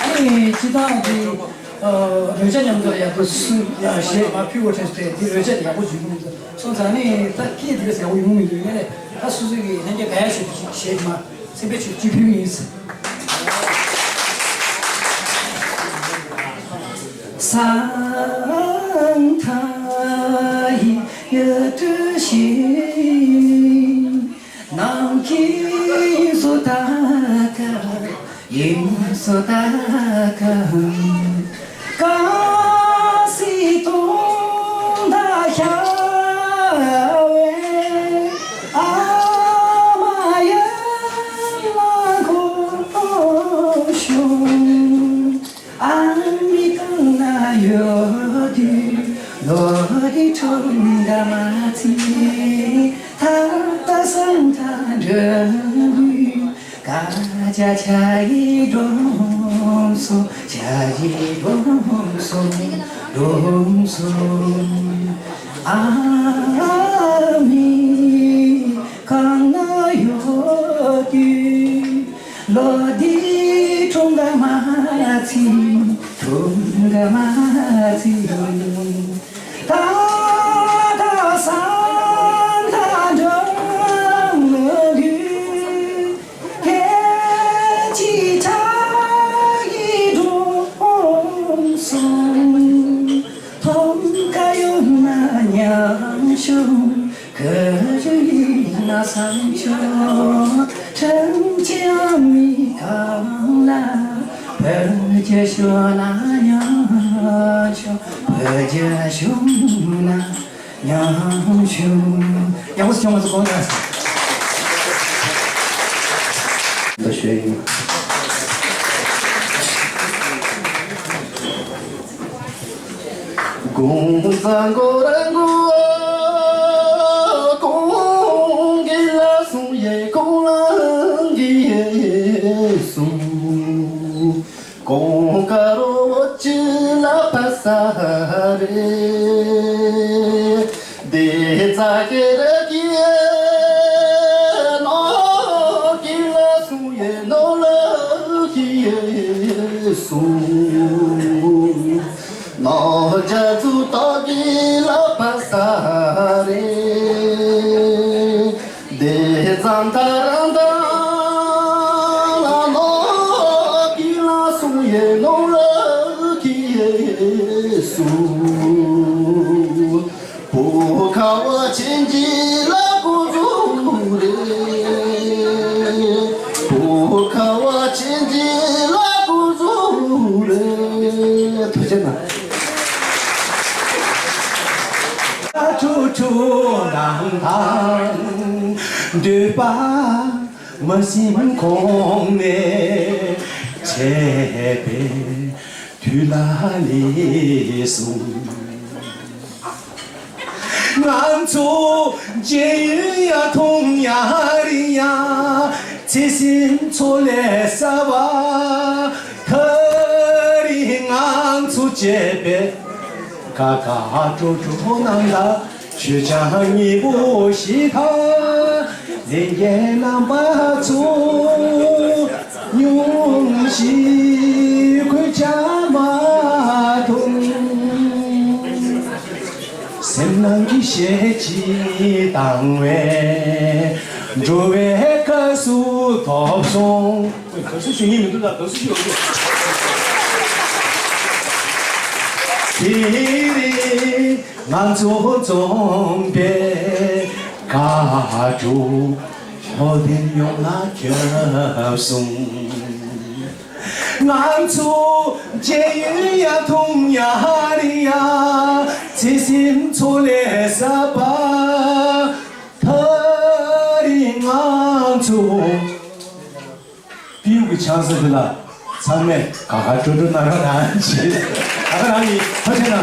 아니 지난주 여자년도야 그 야시 마피고 tes트에 여자 야구 주문도 손산이 딱 키에 들어서 야구 유명이 되네 다 수수기 현재 가야시 시에마 세배치 지금이 있어 상타이 여드시 남기 쏟아가 쏟아가 가시 동다야외 아마야라고쇼 아미강나여디 너디 총가마티 타따상타르 가자차이로 용서 자기 용서 용서 아미 강나요기 러디 총가마티 다다산 다정너기 개지자기 동성 통가요나냥쇼 그주이나 상처 정지함이 강나 버저쇼나냥쇼 버저쇼나냥쇼 양호스 정원서 공연하세요. 的学语。共三个人过，共给了送也共了给耶稣，共个罗我只了巴萨的，得在给了给。那家族到底老巴萨嘞，得长大长大，那给那苏耶弄了给耶稣，不靠我亲戚拉不住嘞，不靠我亲戚拉不住嘞，推荐哪？处处难谈，对吧？我心空嘞，这边去哪里送？俺做监狱呀，同样的呀，这心错了啥吧？可怜俺做这边。嘎嘎住住难打，去将你不稀罕，人也难把住，用心回家嘛痛，sem能的写起单位，周围可数高松，可是学你们都是有的。弟弟，俺做总别嘎住，好点用那条松。俺做监狱呀，同样的呀，这心错了啥吧？他的俺做，比如个强势的啦，上面嘎嘎住住那个难去。哪个哪里？抱歉了。